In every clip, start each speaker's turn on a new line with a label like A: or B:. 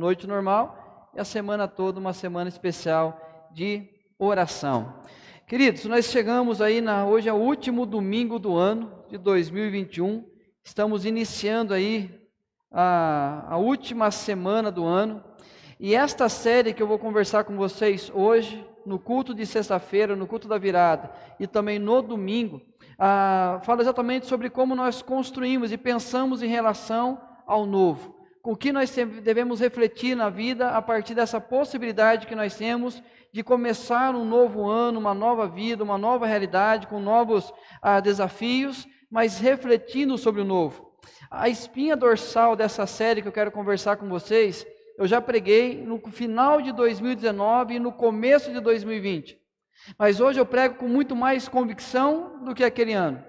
A: noite normal, e a semana toda uma semana especial de oração. Queridos, nós chegamos aí, hoje é o último domingo do ano de 2021, estamos iniciando aí a última semana do ano, e esta série que eu vou conversar com vocês hoje, no culto de sexta-feira, no culto da virada, e também no domingo, fala exatamente sobre como nós construímos e pensamos em relação ao novo, com o que nós devemos refletir na vida a partir dessa possibilidade que nós temos de começar um novo ano, uma nova vida, uma nova realidade, com novos desafios, mas refletindo sobre o novo. A espinha dorsal dessa série que eu quero conversar com vocês, eu já preguei no final de 2019 e no começo de 2020. Mas hoje eu prego com muito mais convicção do que aquele ano.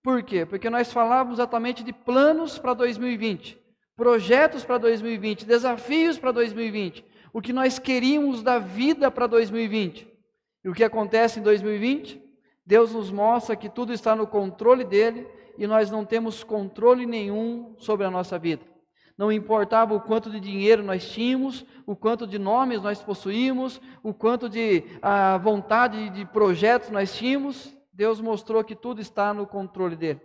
A: Por quê? Porque nós falávamos exatamente de planos para 2020, projetos para 2020, desafios para 2020, o que nós queríamos da vida para 2020. E o que acontece em 2020? Deus nos mostra que tudo está no controle dele e nós não temos controle nenhum sobre a nossa vida. Não importava o quanto de dinheiro nós tínhamos, o quanto de nomes nós possuímos, o quanto de vontade de projetos nós tínhamos, Deus mostrou que tudo está no controle dele.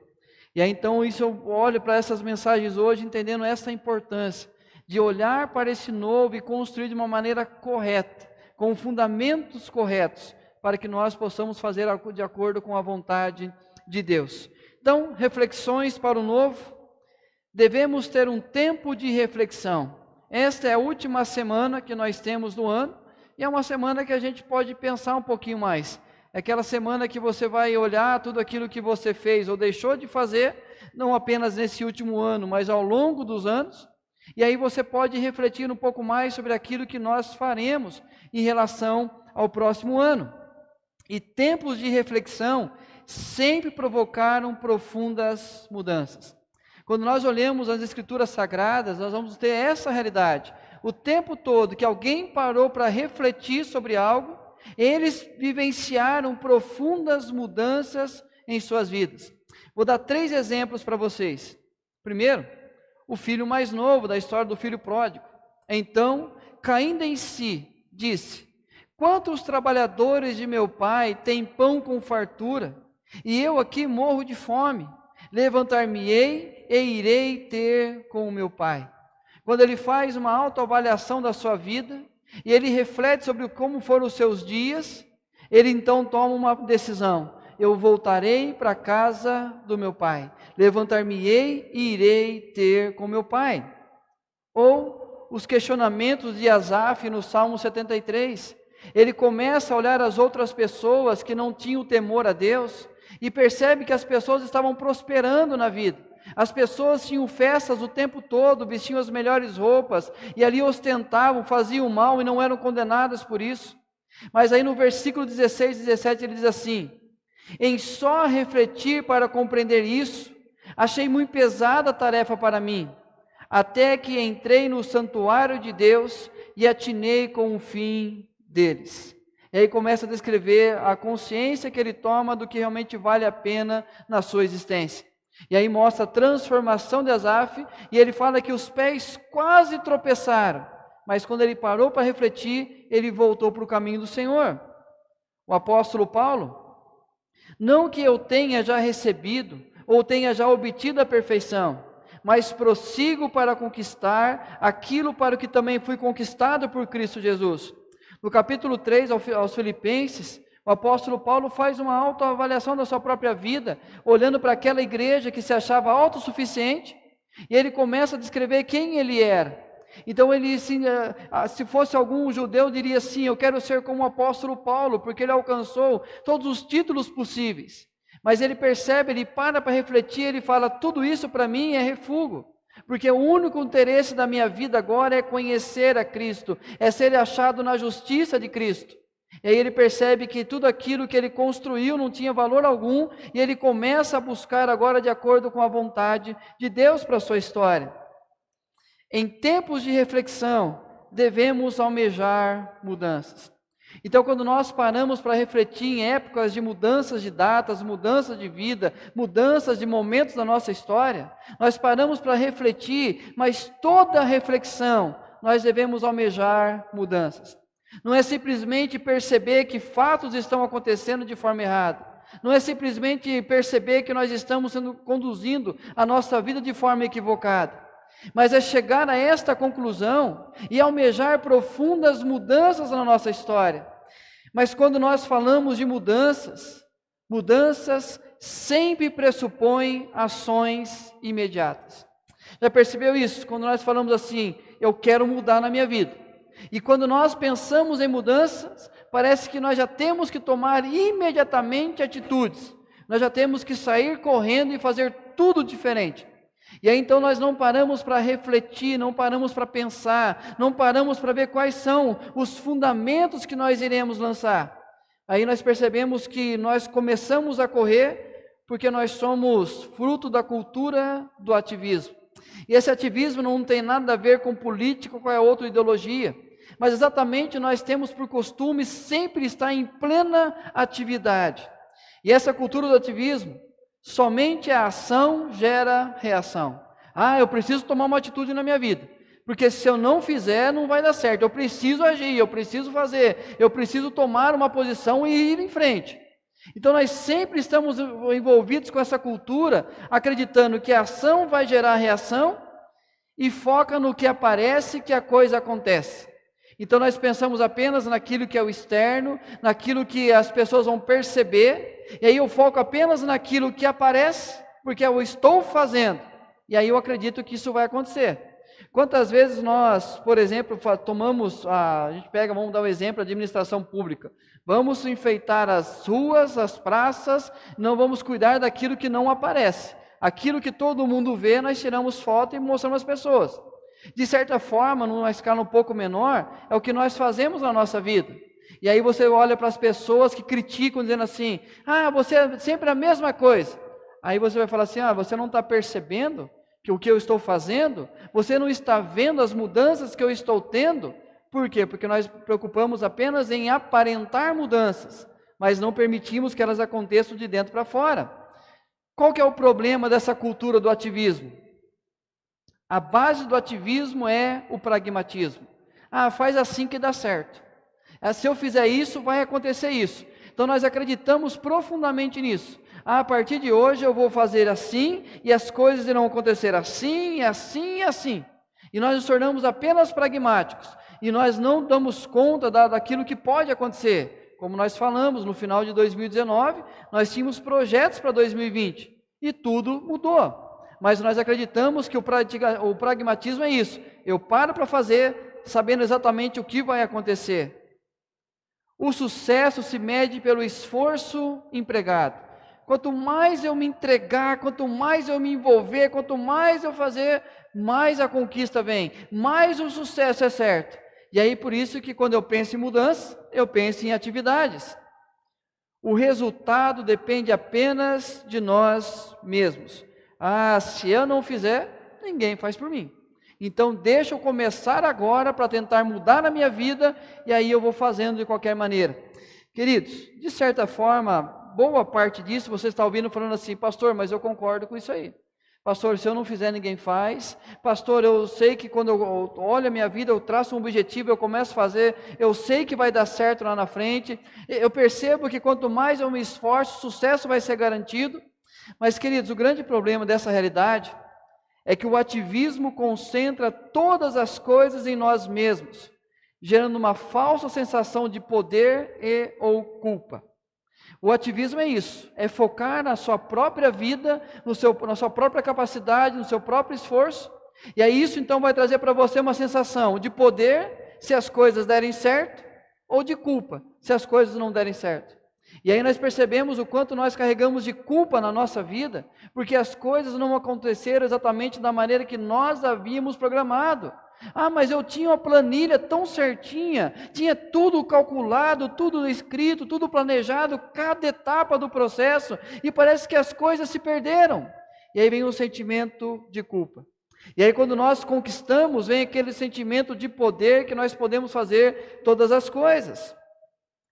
A: E aí então isso eu olho para essas mensagens hoje entendendo essa importância de olhar para esse novo e construir de uma maneira correta, com fundamentos corretos, para que nós possamos fazer de acordo com a vontade de Deus. Então, reflexões para o novo. Devemos ter um tempo de reflexão. Esta é a última semana que nós temos do ano, e é uma semana que a gente pode pensar um pouquinho mais. É aquela semana que você vai olhar tudo aquilo que você fez ou deixou de fazer, não apenas nesse último ano, mas ao longo dos anos, e aí você pode refletir um pouco mais sobre aquilo que nós faremos em relação ao próximo ano. E tempos de reflexão sempre provocaram profundas mudanças. Quando nós olhamos as Escrituras Sagradas, nós vamos ter essa realidade. O tempo todo que alguém parou para refletir sobre algo, eles vivenciaram profundas mudanças em suas vidas. Vou dar 3 exemplos para vocês. Primeiro, o filho mais novo da história do filho pródigo. Então, caindo em si, disse: quantos trabalhadores de meu pai têm pão com fartura, e eu aqui morro de fome? Levantar-me-ei e irei ter com o meu pai. Quando ele faz uma autoavaliação da sua vida, e ele reflete sobre como foram os seus dias, ele então toma uma decisão: eu voltarei para a casa do meu pai, levantar-me-ei e irei ter com meu pai. Ou os questionamentos de Asaf no Salmo 73, ele começa a olhar as outras pessoas que não tinham temor a Deus, e percebe que as pessoas estavam prosperando na vida. As pessoas tinham festas o tempo todo, vestiam as melhores roupas, e ali ostentavam, faziam mal e não eram condenadas por isso. Mas aí no versículo 16 e 17 ele diz assim: em só refletir para compreender isso, achei muito pesada a tarefa para mim, até que entrei no santuário de Deus e atinei com o fim deles. E aí começa a descrever a consciência que ele toma do que realmente vale a pena na sua existência. E aí mostra a transformação de Asaf, e ele fala que os pés quase tropeçaram, mas quando ele parou para refletir, ele voltou para o caminho do Senhor. O apóstolo Paulo: não que eu tenha já recebido, ou tenha já obtido a perfeição, mas prossigo para conquistar aquilo para o que também fui conquistado por Cristo Jesus. No capítulo 3 aos Filipenses, o apóstolo Paulo faz uma autoavaliação da sua própria vida, olhando para aquela igreja que se achava autossuficiente, e ele começa a descrever quem ele era. Então ele, se fosse algum judeu, diria assim: eu quero ser como o apóstolo Paulo, porque ele alcançou todos os títulos possíveis. Mas ele percebe, ele para refletir, ele fala: tudo isso para mim é refúgio. Porque o único interesse da minha vida agora é conhecer a Cristo, é ser achado na justiça de Cristo. E aí ele percebe que tudo aquilo que ele construiu não tinha valor algum, e ele começa a buscar agora de acordo com a vontade de Deus para a sua história. Em tempos de reflexão, devemos almejar mudanças. Então, quando nós paramos para refletir em épocas de mudanças de datas, mudanças de vida, mudanças de momentos da nossa história, nós paramos para refletir, mas toda reflexão nós devemos almejar mudanças. Não é simplesmente perceber que fatos estão acontecendo de forma errada. Não é simplesmente perceber que nós estamos conduzindo a nossa vida de forma equivocada. Mas é chegar a esta conclusão e almejar profundas mudanças na nossa história. Mas quando nós falamos de mudanças sempre pressupõem ações imediatas. Já percebeu isso? Quando nós falamos assim, eu quero mudar na minha vida. E quando nós pensamos em mudanças, parece que nós já temos que tomar imediatamente atitudes. Nós já temos que sair correndo e fazer tudo diferente. E aí então nós não paramos para refletir, não paramos para pensar, não paramos para ver quais são os fundamentos que nós iremos lançar. Aí nós percebemos que nós começamos a correr porque nós somos fruto da cultura do ativismo. E esse ativismo não tem nada a ver com política ou qualquer outra ideologia, mas exatamente nós temos por costume sempre estar em plena atividade. E essa cultura do ativismo, somente a ação gera reação. Eu preciso tomar uma atitude na minha vida, porque se eu não fizer, não vai dar certo. Eu preciso agir, eu preciso fazer, eu preciso tomar uma posição e ir em frente. Então nós sempre estamos envolvidos com essa cultura, acreditando que a ação vai gerar reação e foca no que aparece, que a coisa acontece. Então nós pensamos apenas naquilo que é o externo, naquilo que as pessoas vão perceber, e aí eu foco apenas naquilo que aparece, porque eu estou fazendo, e aí eu acredito que isso vai acontecer. Quantas vezes nós, por exemplo, vamos dar um exemplo, a administração pública. Vamos enfeitar as ruas, as praças, não vamos cuidar daquilo que não aparece. Aquilo que todo mundo vê, nós tiramos foto e mostramos às pessoas. De certa forma, numa escala um pouco menor, é o que nós fazemos na nossa vida. E aí você olha para as pessoas que criticam, dizendo assim, você é sempre a mesma coisa. Aí você vai falar assim, você não está percebendo que o que eu estou fazendo? Você não está vendo as mudanças que eu estou tendo? Por quê? Porque nós preocupamos apenas em aparentar mudanças, mas não permitimos que elas aconteçam de dentro para fora. Qual que é o problema dessa cultura do ativismo? A base do ativismo é o pragmatismo. Faz assim que dá certo. Se eu fizer isso, vai acontecer isso. Então nós acreditamos profundamente nisso. A partir de hoje eu vou fazer assim, e as coisas irão acontecer assim, assim e assim. E nós nos tornamos apenas pragmáticos. E nós não damos conta daquilo que pode acontecer. Como nós falamos, no final de 2019, nós tínhamos projetos para 2020. E tudo mudou. Mas nós acreditamos que o pragmatismo é isso. Eu paro para fazer, sabendo exatamente o que vai acontecer. O sucesso se mede pelo esforço empregado. Quanto mais eu me entregar, quanto mais eu me envolver, quanto mais eu fazer, mais a conquista vem, mais o sucesso é certo. E aí por isso que quando eu penso em mudança, eu penso em atividades. O resultado depende apenas de nós mesmos. Se eu não fizer, ninguém faz por mim. Então deixa eu começar agora para tentar mudar a minha vida, e aí eu vou fazendo de qualquer maneira. Queridos, de certa forma, boa parte disso você está ouvindo falando assim, pastor, mas eu concordo com isso aí. Pastor, se eu não fizer, ninguém faz. Pastor, eu sei que quando eu olho a minha vida, eu traço um objetivo, eu começo a fazer, eu sei que vai dar certo lá na frente. Eu percebo que quanto mais eu me esforço, o sucesso vai ser garantido. Mas, queridos, o grande problema dessa realidade é que o ativismo concentra todas as coisas em nós mesmos, gerando uma falsa sensação de poder ou culpa. O ativismo é isso, é focar na sua própria vida, na sua própria capacidade, no seu próprio esforço, e aí isso então vai trazer para você uma sensação de poder, se as coisas derem certo, ou de culpa, se as coisas não derem certo. E aí nós percebemos o quanto nós carregamos de culpa na nossa vida, porque as coisas não aconteceram exatamente da maneira que nós havíamos programado. Mas eu tinha uma planilha tão certinha, tinha tudo calculado, tudo escrito, tudo planejado, cada etapa do processo, e parece que as coisas se perderam. E aí vem um sentimento de culpa. E aí quando nós conquistamos, vem aquele sentimento de poder que nós podemos fazer todas as coisas.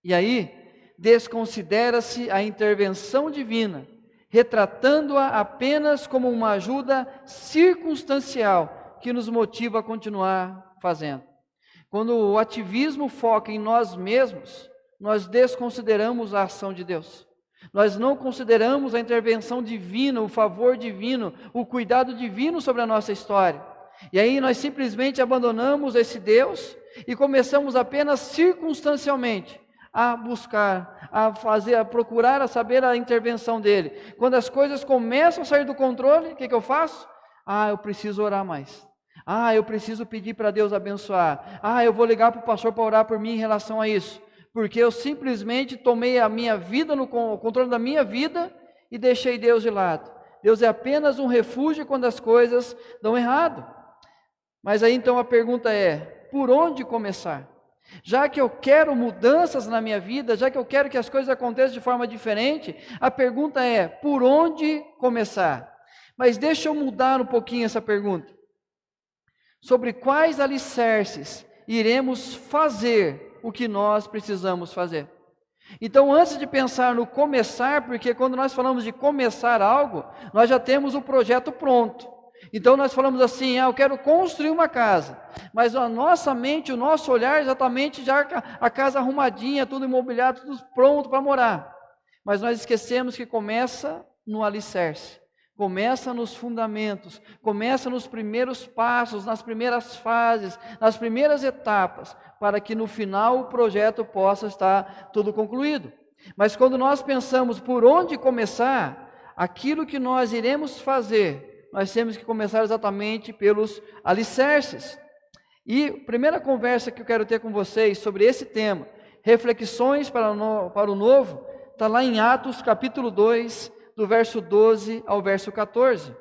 A: E aí desconsidera-se a intervenção divina, retratando-a apenas como uma ajuda circunstancial que nos motiva a continuar fazendo. Quando o ativismo foca em nós mesmos, nós desconsideramos a ação de Deus. Nós não consideramos a intervenção divina, o favor divino, o cuidado divino sobre a nossa história. E aí nós simplesmente abandonamos esse Deus e começamos apenas circunstancialmente a buscar, a fazer, a procurar, a saber a intervenção dele. Quando as coisas começam a sair do controle, o que eu faço? Eu preciso orar mais. Eu preciso pedir para Deus abençoar. Eu vou ligar para o pastor para orar por mim em relação a isso. Porque eu simplesmente tomei a minha vida, o controle da minha vida e deixei Deus de lado. Deus é apenas um refúgio quando as coisas dão errado. Mas aí então a pergunta é, por onde começar? Já que eu quero mudanças na minha vida, já que eu quero que as coisas aconteçam de forma diferente, a pergunta é, por onde começar? Mas deixa eu mudar um pouquinho essa pergunta. Sobre quais alicerces iremos fazer o que nós precisamos fazer? Então, antes de pensar no começar, porque quando nós falamos de começar algo, nós já temos o projeto pronto. Então nós falamos assim, eu quero construir uma casa, mas a nossa mente, o nosso olhar exatamente já a casa arrumadinha, tudo imobiliado, tudo pronto para morar. Mas nós esquecemos que começa no alicerce, começa nos fundamentos, começa nos primeiros passos, nas primeiras fases, nas primeiras etapas, para que no final o projeto possa estar tudo concluído. Mas quando nós pensamos por onde começar, aquilo que nós iremos fazer, nós temos que começar exatamente pelos alicerces. E a primeira conversa que eu quero ter com vocês sobre esse tema, reflexões para o novo, está lá em Atos capítulo 2, do verso 12 ao verso 14.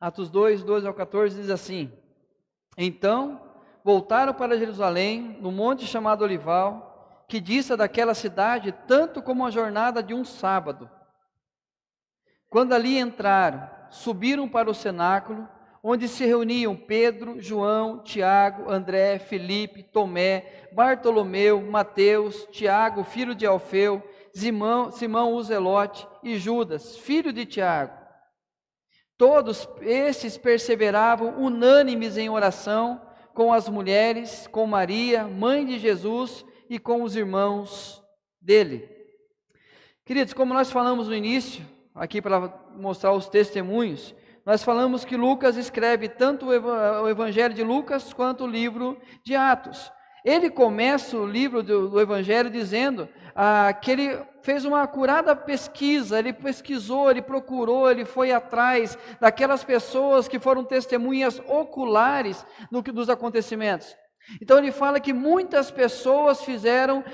A: Atos 2, 12 ao 14 diz assim: Então voltaram para Jerusalém, no monte chamado Olival, que dista daquela cidade tanto como a jornada de um sábado. Quando ali entraram, subiram para o cenáculo, onde se reuniam Pedro, João, Tiago, André, Filipe, Tomé, Bartolomeu, Mateus, Tiago, filho de Alfeu, Simão o Zelote e Judas, filho de Tiago. Todos estes perseveravam unânimes em oração com as mulheres, com Maria, mãe de Jesus, e com os irmãos dele. Queridos, como nós falamos no início, aqui para mostrar os testemunhos, nós falamos que Lucas escreve tanto o Evangelho de Lucas quanto o livro de Atos. Ele começa o livro do Evangelho dizendo que ele fez uma acurada pesquisa, ele pesquisou, ele procurou, ele foi atrás daquelas pessoas que foram testemunhas oculares dos acontecimentos. Então ele fala que muitas pessoas fizeram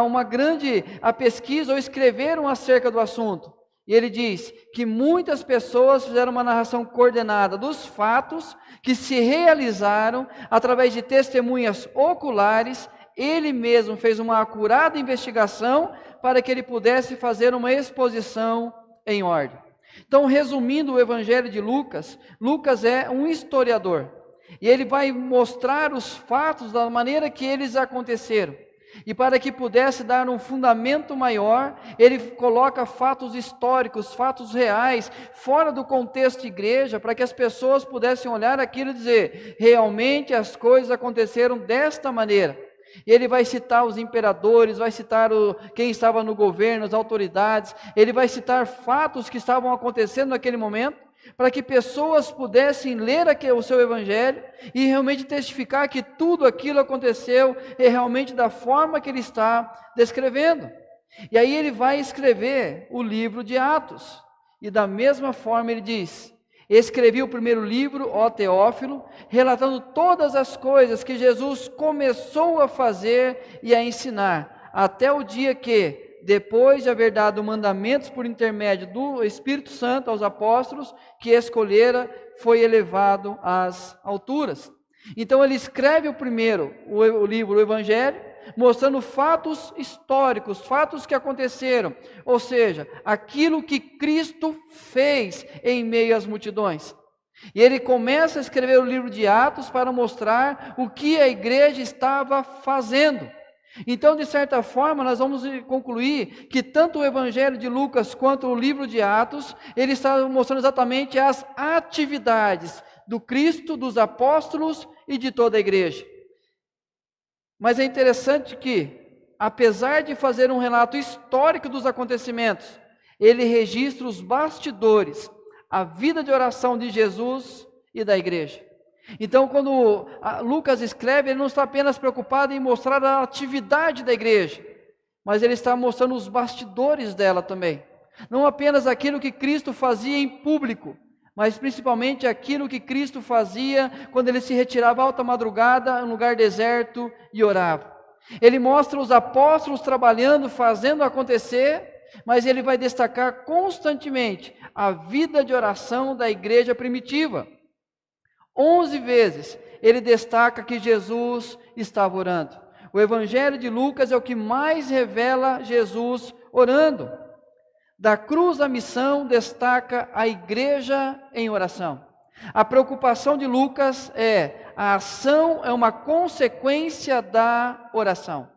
A: uma grande pesquisa ou escreveram acerca do assunto. E ele diz que muitas pessoas fizeram uma narração coordenada dos fatos que se realizaram através de testemunhas oculares. Ele mesmo fez uma acurada investigação para que ele pudesse fazer uma exposição em ordem. Então, resumindo o Evangelho de Lucas, Lucas é um historiador. E ele vai mostrar os fatos da maneira que eles aconteceram. E para que pudesse dar um fundamento maior, ele coloca fatos históricos, fatos reais, fora do contexto de igreja, para que as pessoas pudessem olhar aquilo e dizer, realmente as coisas aconteceram desta maneira. E ele vai citar os imperadores, vai citar quem estava no governo, as autoridades, ele vai citar fatos que estavam acontecendo naquele momento, para que pessoas pudessem ler o seu evangelho e realmente testificar que tudo aquilo aconteceu realmente da forma que ele está descrevendo. E aí ele vai escrever o livro de Atos. E da mesma forma ele diz, escrevi o primeiro livro, ó Teófilo, relatando todas as coisas que Jesus começou a fazer e a ensinar, até o dia que, depois de haver dado mandamentos por intermédio do Espírito Santo aos apóstolos, que escolhera, foi elevado às alturas. Então ele escreve o livro, o Evangelho, mostrando fatos históricos, fatos que aconteceram, ou seja, aquilo que Cristo fez em meio às multidões. E ele começa a escrever o livro de Atos para mostrar o que a igreja estava fazendo. Então, de certa forma, nós vamos concluir que tanto o Evangelho de Lucas quanto o livro de Atos, ele está mostrando exatamente as atividades do Cristo, dos apóstolos e de toda a igreja. Mas é interessante que, apesar de fazer um relato histórico dos acontecimentos, ele registra os bastidores, a vida de oração de Jesus e da igreja. Então, quando Lucas escreve, ele não está apenas preocupado em mostrar a atividade da igreja, mas ele está mostrando os bastidores dela também. Não apenas aquilo que Cristo fazia em público, mas principalmente aquilo que Cristo fazia quando ele se retirava à alta madrugada em um lugar deserto e orava. Ele mostra os apóstolos trabalhando, fazendo acontecer, mas ele vai destacar constantemente a vida de oração da igreja primitiva. 11 vezes ele destaca que Jesus estava orando. O Evangelho de Lucas é o que mais revela Jesus orando. Da cruz à missão destaca a igreja em oração. A preocupação de Lucas a ação é uma consequência da oração.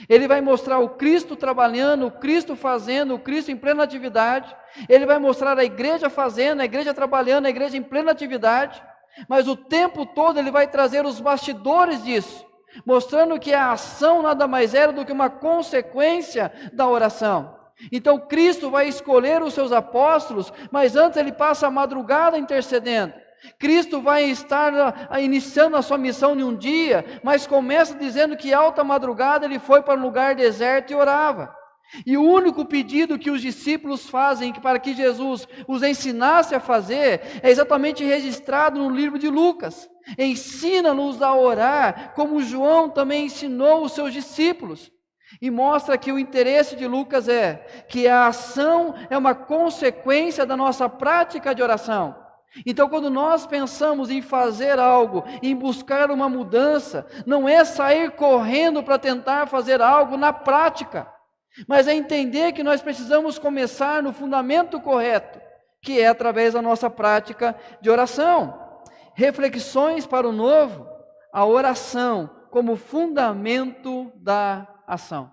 A: Ele vai mostrar o Cristo trabalhando, o Cristo fazendo, o Cristo em plena atividade. Ele vai mostrar a igreja fazendo, a igreja trabalhando, a igreja em plena atividade. Mas o tempo todo ele vai trazer os bastidores disso, mostrando que a ação nada mais era do que uma consequência da oração. Então Cristo vai escolher os seus apóstolos, mas antes ele passa a madrugada intercedendo. Cristo vai estar iniciando a sua missão em um dia, mas começa dizendo que alta madrugada ele foi para um lugar deserto e orava. E o único pedido que os discípulos fazem para que Jesus os ensinasse a fazer é exatamente registrado no livro de Lucas. Ensina-nos a orar, como João também ensinou os seus discípulos. E mostra que o interesse de Lucas é que a ação é uma consequência da nossa prática de oração. Então, quando nós pensamos em fazer algo, em buscar uma mudança, não é sair correndo para tentar fazer algo na prática, mas é entender que nós precisamos começar no fundamento correto, que é através da nossa prática de oração. Reflexões para o novo, a oração como fundamento da ação.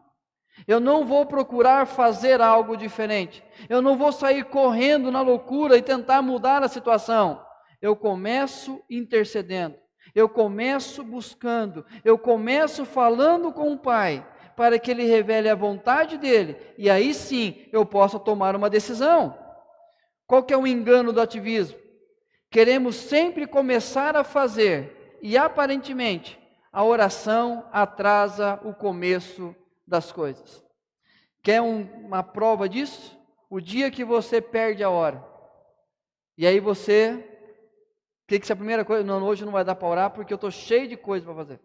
A: Eu não vou procurar fazer algo diferente. Eu não vou sair correndo na loucura e tentar mudar a situação. Eu começo intercedendo. Eu começo buscando. Eu começo falando com o Pai, para que Ele revele a vontade dEle. E aí sim, eu possa tomar uma decisão. Qual que é o engano do ativismo? Queremos sempre começar a fazer. E aparentemente, a oração atrasa o começo das coisas. Quer uma prova disso? O dia que você perde a hora. E aí você tem que ser a primeira coisa, não, hoje não vai dar para orar porque eu estou cheio de coisa para fazer.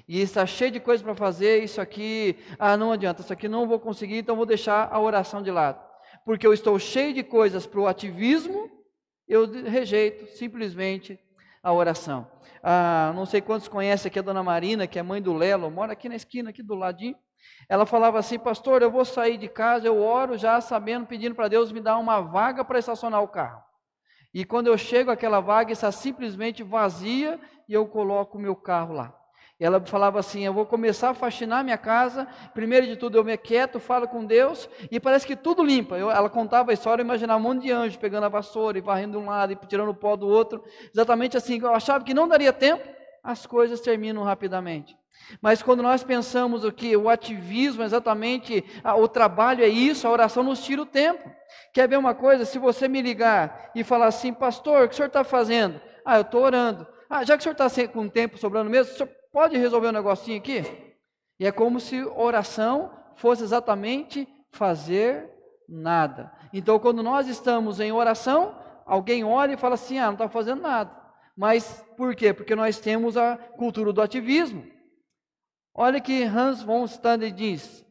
A: E está cheio de coisa para fazer, isso aqui, não adianta, isso aqui não vou conseguir, então vou deixar a oração de lado. Porque eu estou cheio de coisas para o ativismo, eu rejeito simplesmente a oração. Não sei quantos conhecem aqui a dona Marina, que é mãe do Lelo, mora aqui na esquina, aqui do ladinho. Ela falava assim: pastor, eu vou sair de casa, eu oro já sabendo, pedindo para Deus me dar uma vaga para estacionar o carro. E quando eu chego àquela vaga, está simplesmente vazia e eu coloco o meu carro lá. E ela falava assim: eu vou começar a faxinar minha casa, primeiro de tudo eu me aquieto, falo com Deus, e parece que tudo limpa. Ela contava a história, eu imaginava um monte de anjo pegando a vassoura e varrendo de um lado e tirando o pó do outro, exatamente assim. Eu achava que não daria tempo, as coisas terminam rapidamente. Mas quando nós pensamos que o ativismo, exatamente, o trabalho é isso, a oração nos tira o tempo. Quer ver uma coisa? Se você me ligar e falar assim: pastor, o que o senhor está fazendo? Eu estou orando. Já que o senhor está com tempo sobrando mesmo, o senhor pode resolver um negocinho aqui? E é como se oração fosse exatamente fazer nada. Então, quando nós estamos em oração, alguém olha e fala assim: não está fazendo nada. Mas por quê? Porque nós temos a cultura do ativismo. Olha que Hans von Stade diz: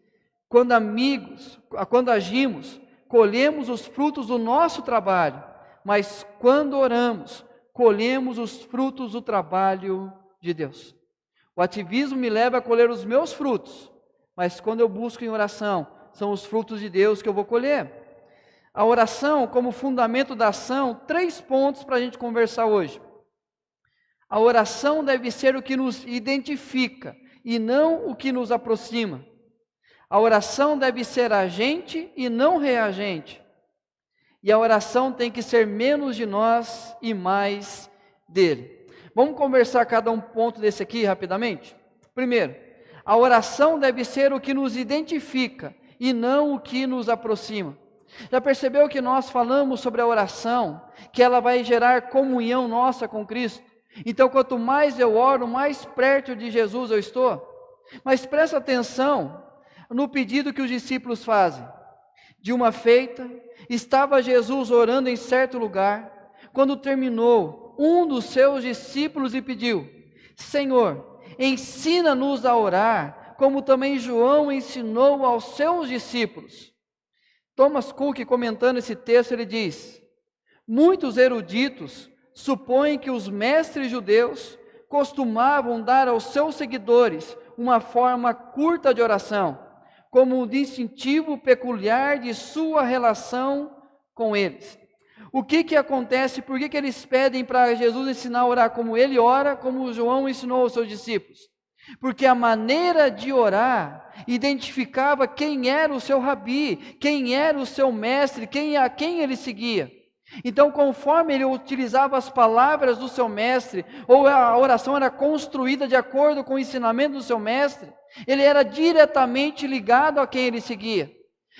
A: quando agimos, colhemos os frutos do nosso trabalho, mas quando oramos, colhemos os frutos do trabalho de Deus. O ativismo me leva a colher os meus frutos, mas quando eu busco em oração, são os frutos de Deus que eu vou colher. a oração como fundamento da ação, 3 pontos para a gente conversar hoje. A oração deve ser o que nos identifica e não o que nos aproxima. A oração deve ser agente e não reagente. E a oração tem que ser menos de nós e mais dele. Vamos conversar cada um ponto desse aqui rapidamente? Primeiro, a oração deve ser o que nos identifica e não o que nos aproxima. Já percebeu que nós falamos sobre a oração, que ela vai gerar comunhão nossa com Cristo? Então, quanto mais eu oro, mais perto de Jesus eu estou. Mas presta atenção no pedido que os discípulos fazem. De uma feita, estava Jesus orando em certo lugar. Quando terminou, um dos seus discípulos lhe pediu: Senhor, ensina-nos a orar, como também João ensinou aos seus discípulos. Thomas Cook, comentando esse texto, ele diz: muitos eruditos supõem que os mestres judeus costumavam dar aos seus seguidores uma forma curta de oração, como um distintivo peculiar de sua relação com eles. O que acontece? Por que eles pedem para Jesus ensinar a orar como ele ora, como João ensinou aos seus discípulos? Porque a maneira de orar identificava quem era o seu rabi, quem era o seu mestre, a quem ele seguia. Então, conforme ele utilizava as palavras do seu mestre, ou a oração era construída de acordo com o ensinamento do seu mestre, ele era diretamente ligado a quem ele seguia.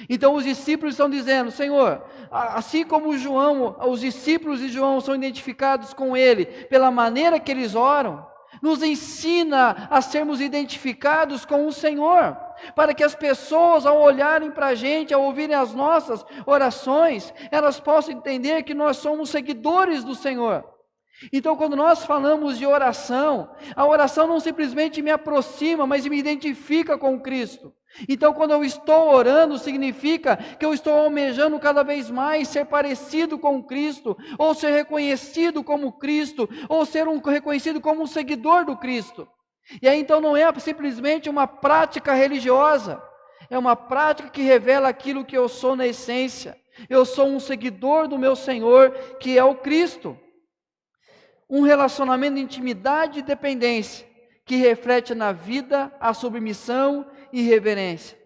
A: Então os discípulos estão dizendo: Senhor, assim como João, os discípulos de João são identificados com ele pela maneira que eles oram, nos ensina a sermos identificados com o Senhor, para que as pessoas, ao olharem para a gente, ao ouvirem as nossas orações, elas possam entender que nós somos seguidores do Senhor. Então, quando nós falamos de oração, a oração não simplesmente me aproxima, mas me identifica com Cristo. Então, quando eu estou orando, significa que eu estou almejando cada vez mais ser parecido com Cristo, ou ser reconhecido como Cristo, ou ser reconhecido como um seguidor do Cristo. E aí, então, não é simplesmente uma prática religiosa, é uma prática que revela aquilo que eu sou na essência. Eu sou um seguidor do meu Senhor, que é o Cristo. Um relacionamento de intimidade e dependência, que reflete na vida a submissão e reverência.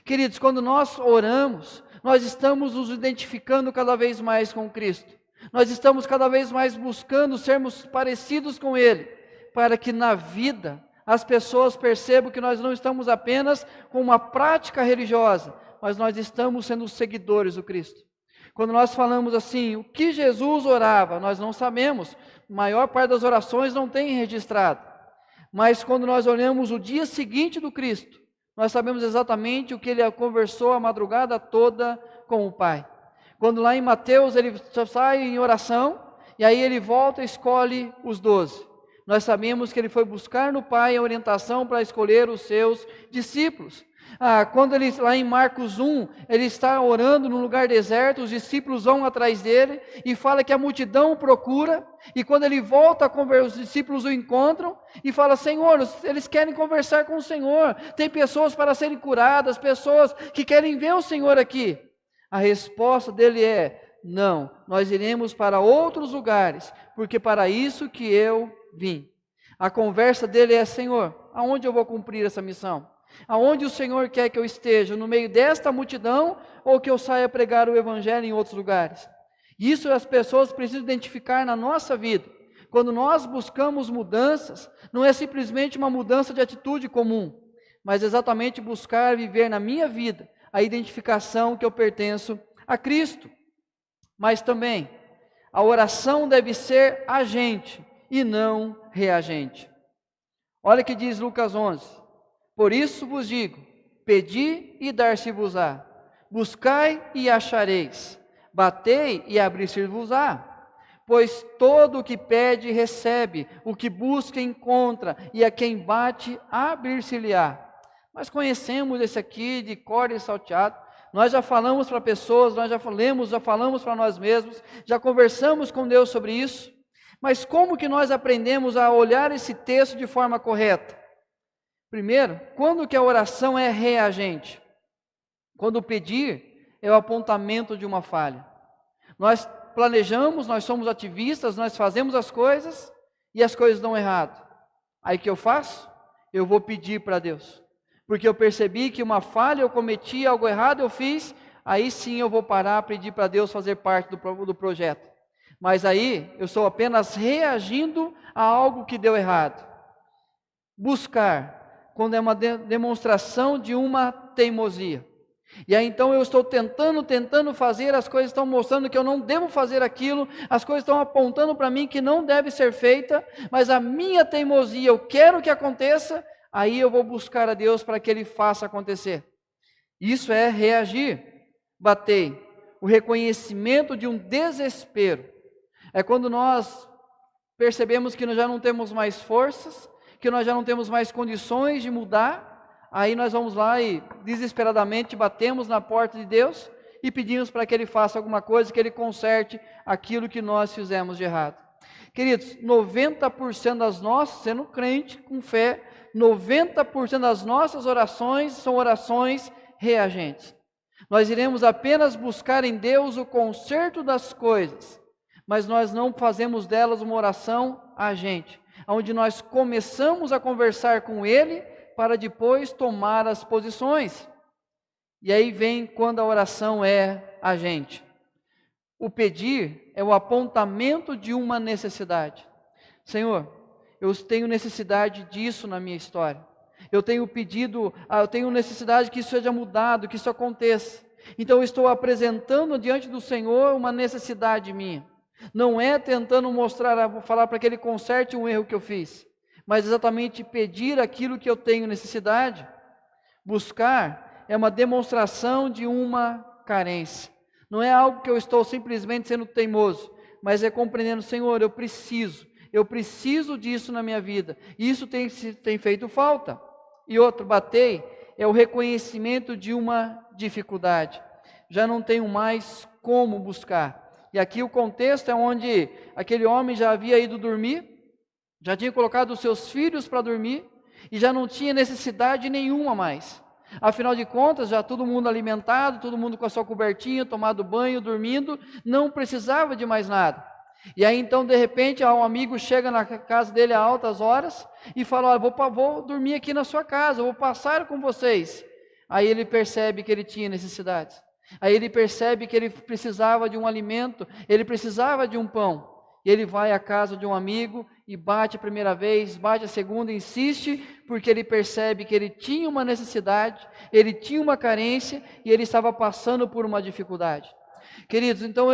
A: Queridos, quando nós oramos, nós estamos nos identificando cada vez mais com Cristo. Nós estamos cada vez mais buscando sermos parecidos com Ele, para que na vida as pessoas percebam que nós não estamos apenas com uma prática religiosa, mas nós estamos sendo seguidores do Cristo. Quando nós falamos assim, o que Jesus orava, nós não sabemos, a maior parte das orações não tem registrado. Mas quando nós olhamos o dia seguinte do Cristo, nós sabemos exatamente o que ele conversou a madrugada toda com o Pai. Quando lá em Mateus ele sai em oração, e aí ele volta e escolhe os 12. Nós sabemos que ele foi buscar no Pai a orientação para escolher os seus discípulos. Quando ele, lá em Marcos 1, ele está orando num lugar deserto, os discípulos vão atrás dele, e fala que a multidão o procura, e quando ele volta a conversar, os discípulos o encontram, e fala: Senhor, eles querem conversar com o Senhor, tem pessoas para serem curadas, pessoas que querem ver o Senhor aqui. A resposta dele é: não, nós iremos para outros lugares, porque para isso que eu vim. A conversa dele é: Senhor, aonde eu vou cumprir essa missão? Aonde o Senhor quer que eu esteja? No meio desta multidão, ou que eu saia pregar o Evangelho em outros lugares? Isso as pessoas precisam identificar na nossa vida. Quando nós buscamos mudanças, não é simplesmente uma mudança de atitude comum, mas exatamente buscar viver na minha vida a identificação que eu pertenço a Cristo. Mas também, a oração deve ser agente e não reagente. Olha o que diz Lucas 11. Por isso vos digo, pedi e dar-se-vos-á, buscai e achareis, batei e abrir-se-vos-á. Pois todo o que pede recebe, o que busca encontra, e a quem bate abrir-se-lhe-á. Nós conhecemos esse aqui de cor e salteado, nós já falamos para pessoas, nós já falamos para nós mesmos, já conversamos com Deus sobre isso, mas como que nós aprendemos a olhar esse texto de forma correta? Primeiro, quando que a oração é reagente? Quando o pedir é o apontamento de uma falha. Nós planejamos, nós somos ativistas, nós fazemos as coisas e as coisas dão errado. Aí o que eu faço? Eu vou pedir para Deus. Porque eu percebi que uma falha eu cometi, algo errado eu fiz, aí sim eu vou parar, pedir para Deus fazer parte do projeto. Mas aí eu estou apenas reagindo a algo que deu errado. Buscar, quando é uma demonstração de uma teimosia. E aí então eu estou tentando fazer, as coisas estão mostrando que eu não devo fazer aquilo, as coisas estão apontando para mim que não deve ser feita, mas a minha teimosia, eu quero que aconteça, aí eu vou buscar a Deus para que Ele faça acontecer. Isso é reagir. Batei, o reconhecimento de um desespero. É quando nós percebemos que nós já não temos mais forças, que nós já não temos mais condições de mudar, aí nós vamos lá e desesperadamente batemos na porta de Deus e pedimos para que Ele faça alguma coisa, que Ele conserte aquilo que nós fizemos de errado. Queridos, 90% das nossas, sendo crente, com fé, 90% das nossas orações são orações reagentes. Nós iremos apenas buscar em Deus o conserto das coisas, mas nós não fazemos delas uma oração agente, onde nós começamos a conversar com Ele para depois tomar as posições. E aí vem quando a oração é agente. O pedir é o apontamento de uma necessidade. Senhor, eu tenho necessidade disso na minha história. Eu tenho necessidade que isso seja mudado, que isso aconteça. Então eu estou apresentando diante do Senhor uma necessidade minha. Não é tentando falar para que Ele conserte um erro que eu fiz, mas exatamente pedir aquilo que eu tenho necessidade. Buscar é uma demonstração de uma carência. Não é algo que eu estou simplesmente sendo teimoso, mas é compreendendo, Senhor, eu preciso disso na minha vida. Isso tem feito falta. E outro, batei, é o reconhecimento de uma dificuldade. Já não tenho mais como buscar. E aqui o contexto é onde aquele homem já havia ido dormir, já tinha colocado os seus filhos para dormir, e já não tinha necessidade nenhuma mais. Afinal de contas, já todo mundo alimentado, todo mundo com a sua cobertinha, tomado banho, dormindo, não precisava de mais nada. E aí então, de repente, um amigo chega na casa dele a altas horas e fala, olha, vou dormir aqui na sua casa, vou passar com vocês. Aí ele percebe que ele tinha necessidades. Aí ele percebe que ele precisava de um alimento, ele precisava de um pão. E ele vai à casa de um amigo e bate a primeira vez, bate a segunda, insiste, porque ele percebe que ele tinha uma necessidade, ele tinha uma carência e ele estava passando por uma dificuldade. Queridos, então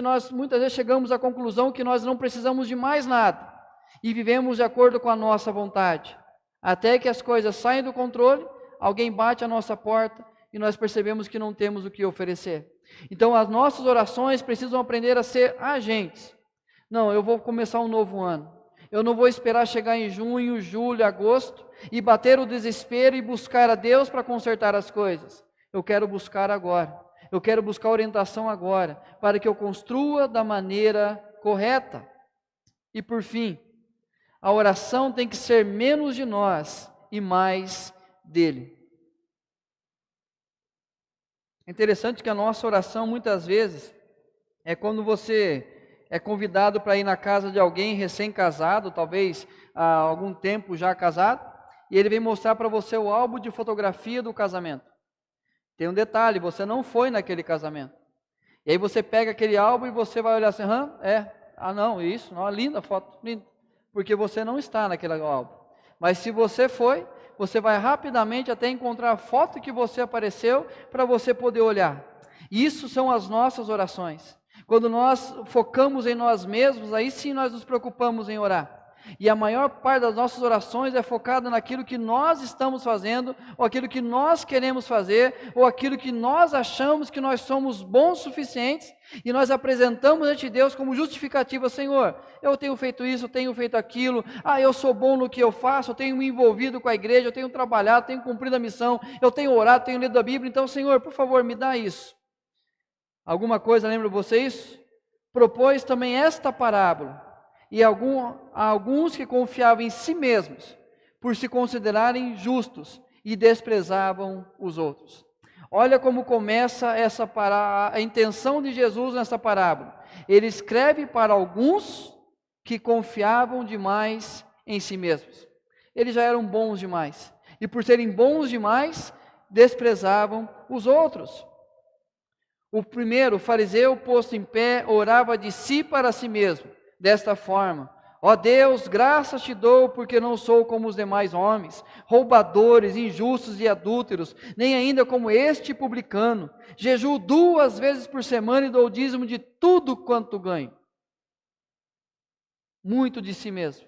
A: nós muitas vezes chegamos à conclusão que nós não precisamos de mais nada e vivemos de acordo com a nossa vontade. Até que as coisas saem do controle, alguém bate a nossa porta e nós percebemos que não temos o que oferecer. Então as nossas orações precisam aprender a ser agentes. Não, eu vou começar um novo ano. Eu não vou esperar chegar em junho, julho, agosto e bater o desespero e buscar a Deus para consertar as coisas. Eu quero buscar agora. Eu quero buscar orientação agora, para que eu construa da maneira correta. E por fim, a oração tem que ser menos de nós e mais dele. É interessante que a nossa oração muitas vezes é quando você é convidado para ir na casa de alguém recém-casado, talvez há algum tempo já casado, e ele vem mostrar para você o álbum de fotografia do casamento. Tem um detalhe, você não foi naquele casamento. E aí você pega aquele álbum e você vai olhar assim, não, linda foto, linda. Porque você não está naquele álbum. Mas se você foi, você vai rapidamente até encontrar a foto que você apareceu para você poder olhar. Isso são as nossas orações. Quando nós focamos em nós mesmos, aí sim nós nos preocupamos em orar. E a maior parte das nossas orações é focada naquilo que nós estamos fazendo, ou aquilo que nós queremos fazer, ou aquilo que nós achamos que nós somos bons o suficientes, e nós apresentamos ante Deus como justificativa, Senhor, eu tenho feito isso, eu tenho feito aquilo, eu sou bom no que eu faço, eu tenho me envolvido com a igreja, eu tenho trabalhado, tenho cumprido a missão, eu tenho orado, tenho lido a Bíblia, então Senhor, por favor, me dá isso. Alguma coisa lembra você isso? Propôs também esta parábola, e alguns que confiavam em si mesmos, por se considerarem justos, e desprezavam os outros. Olha como começa a intenção de Jesus nessa parábola. Ele escreve para alguns que confiavam demais em si mesmos. Eles já eram bons demais. E por serem bons demais, desprezavam os outros. O primeiro, o fariseu, posto em pé, orava de si para si mesmo, desta forma: ó Deus, graças te dou, porque não sou como os demais homens, roubadores, injustos e adúlteros, nem ainda como este publicano. Jejuo 2 vezes por semana e dou o dízimo de tudo quanto ganho. Muito de si mesmo,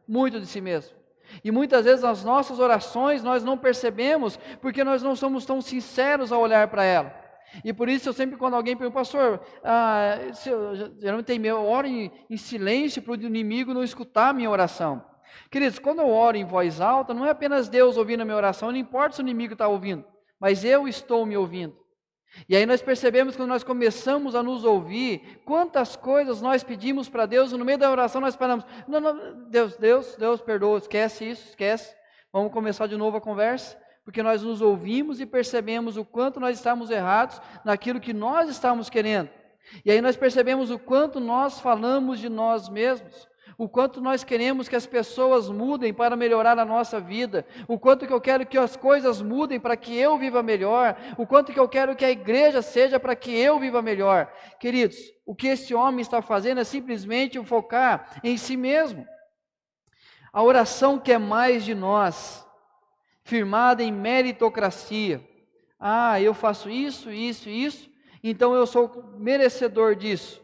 A: muito de si mesmo. E muitas vezes nas nossas orações nós não percebemos, porque nós não somos tão sinceros ao olhar para ela. E por isso eu sempre, quando alguém pergunta: pastor, geralmente eu oro em silêncio para o inimigo não escutar a minha oração. Queridos, quando eu oro em voz alta, não é apenas Deus ouvindo a minha oração, não importa se o inimigo está ouvindo, mas eu estou me ouvindo. E aí nós percebemos, quando nós começamos a nos ouvir, quantas coisas nós pedimos para Deus, e no meio da oração nós paramos: não, Deus, perdoa, esquece isso, esquece, vamos começar de novo a conversa, porque nós nos ouvimos e percebemos o quanto nós estamos errados naquilo que nós estamos querendo. E aí nós percebemos o quanto nós falamos de nós mesmos, o quanto nós queremos que as pessoas mudem para melhorar a nossa vida, o quanto que eu quero que as coisas mudem para que eu viva melhor, o quanto que eu quero que a igreja seja para que eu viva melhor. Queridos, o que esse homem está fazendo é simplesmente focar em si mesmo. A oração quer mais de nós, firmada em meritocracia. Eu faço isso, então eu sou merecedor disso.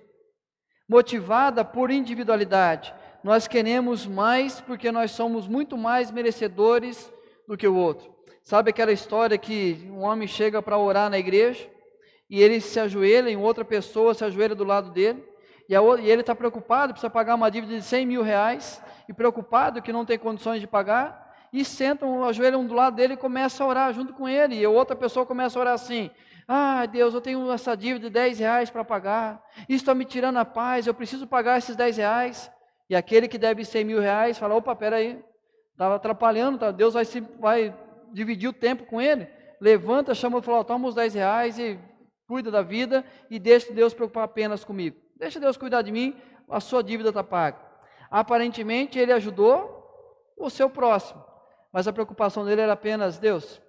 A: Motivada por individualidade. Nós queremos mais porque nós somos muito mais merecedores do que o outro. Sabe aquela história que um homem chega para orar na igreja e ele se ajoelha e outra pessoa se ajoelha do lado dele e ele está preocupado, precisa pagar uma dívida de 100 mil reais e preocupado que não tem condições de pagar, e sentam, ajoelham do lado dele e começam a orar junto com ele, e a outra pessoa começa a orar assim: Deus, eu tenho essa dívida de 10 reais para pagar, isso está me tirando a paz, eu preciso pagar esses 10 reais, e aquele que deve 100 mil reais fala: opa, peraí, estava atrapalhando, Deus vai dividir o tempo com ele, levanta, chama e fala: toma os 10 reais e cuida da vida, e deixa Deus preocupar apenas comigo, deixa Deus cuidar de mim, a sua dívida está paga. Aparentemente ele ajudou o seu próximo, mas a preocupação dele era apenas: Deus,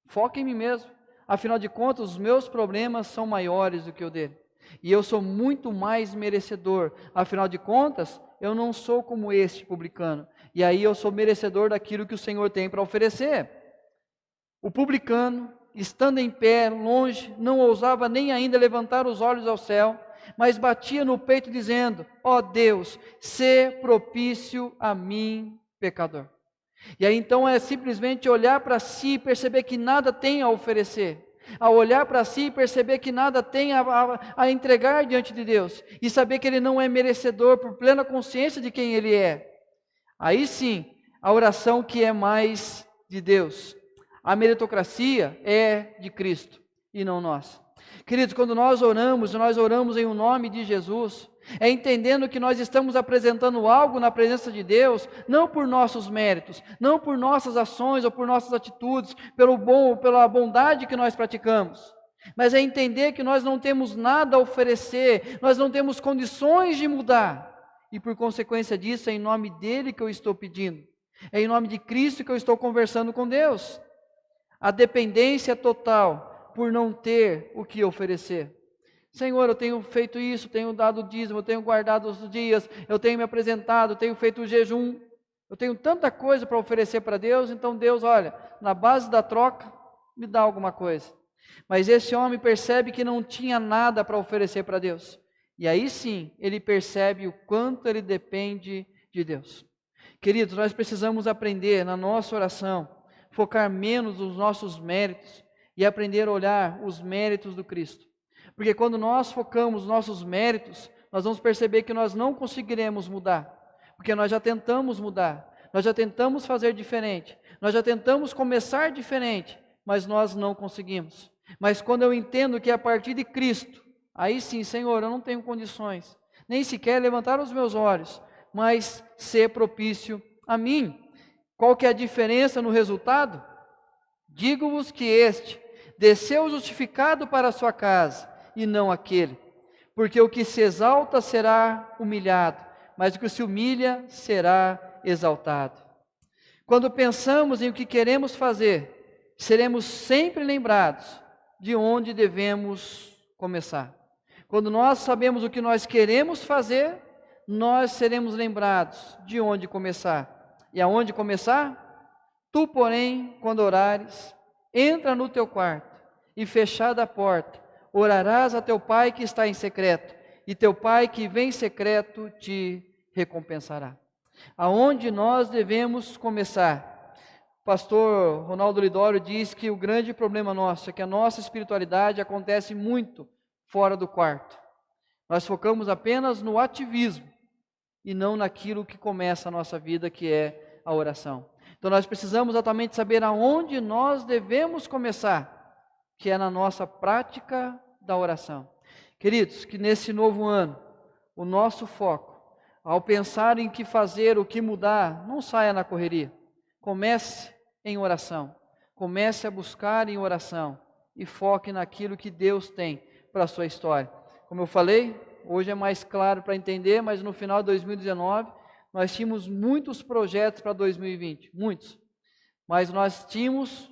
A: foca em mim mesmo. Afinal de contas, os meus problemas são maiores do que o dele. E eu sou muito mais merecedor. Afinal de contas, eu não sou como este publicano. E aí eu sou merecedor daquilo que o Senhor tem para oferecer. O publicano, estando em pé, longe, não ousava nem ainda levantar os olhos ao céu, mas batia no peito dizendo: ó Deus, sê propício a mim, pecador. E aí então é simplesmente olhar para si e perceber que nada tem a oferecer. A olhar para si e perceber que nada tem a entregar diante de Deus. E saber que ele não é merecedor, por plena consciência de quem ele é. Aí sim, a oração que é mais de Deus. A meritocracia é de Cristo e não nós. Queridos, quando nós oramos em o nome de Jesus, é entendendo que nós estamos apresentando algo na presença de Deus, não por nossos méritos, não por nossas ações ou por nossas atitudes, pela bondade que nós praticamos, mas é entender que nós não temos nada a oferecer, nós não temos condições de mudar, e por consequência disso é em nome dele que eu estou pedindo, é em nome de Cristo que eu estou conversando com Deus. A dependência total por não ter o que oferecer. Senhor, eu tenho feito isso, tenho dado dízimo, eu tenho guardado os dias, eu tenho me apresentado, eu tenho feito o jejum, eu tenho tanta coisa para oferecer para Deus, então Deus, olha, na base da troca, me dá alguma coisa. Mas esse homem percebe que não tinha nada para oferecer para Deus, e aí sim, ele percebe o quanto ele depende de Deus. Queridos, nós precisamos aprender na nossa oração, focar menos nos nossos méritos, e aprender a olhar os méritos do Cristo. Porque quando nós focamos nos nossos méritos, nós vamos perceber que nós não conseguiremos mudar. Porque nós já tentamos mudar, nós já tentamos fazer diferente, nós já tentamos começar diferente, mas nós não conseguimos. Mas quando eu entendo que é a partir de Cristo, aí sim, Senhor, eu não tenho condições, nem sequer levantar os meus olhos, mas ser propício a mim. Qual que é a diferença no resultado? Digo-vos que este desceu justificado para a sua casa, e não aquele. Porque o que se exalta será humilhado, mas o que se humilha será exaltado. Quando pensamos em o que queremos fazer, seremos sempre lembrados de onde devemos começar. Quando nós sabemos o que nós queremos fazer, nós seremos lembrados de onde começar. E aonde começar? Tu, porém, quando orares, entra no teu quarto e, fechada a porta, orarás a teu pai que está em secreto, e teu pai que vem em secreto te recompensará. Aonde nós devemos começar? O pastor Ronaldo Lidório diz que o grande problema nosso é que a nossa espiritualidade acontece muito fora do quarto. Nós focamos apenas no ativismo e não naquilo que começa a nossa vida, que é a oração. Então nós precisamos exatamente saber aonde nós devemos começar, que é na nossa prática da oração. Queridos, que nesse novo ano, o nosso foco, ao pensar em que fazer, o que mudar, não saia na correria. Comece em oração. Comece a buscar em oração e foque naquilo que Deus tem para a sua história. Como eu falei, hoje é mais claro para entender, mas no final de 2019, nós tínhamos muitos projetos para 2020, muitos. Mas nós tínhamos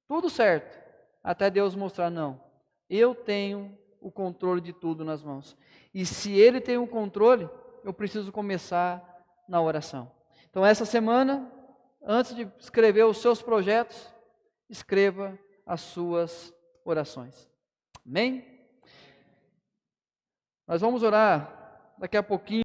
A: tudo certo, até Deus mostrar, não, eu tenho o controle de tudo nas mãos. E se Ele tem o controle, eu preciso começar na oração. Então essa semana, antes de escrever os seus projetos, escreva as suas orações. Amém? Nós vamos orar daqui a pouquinho.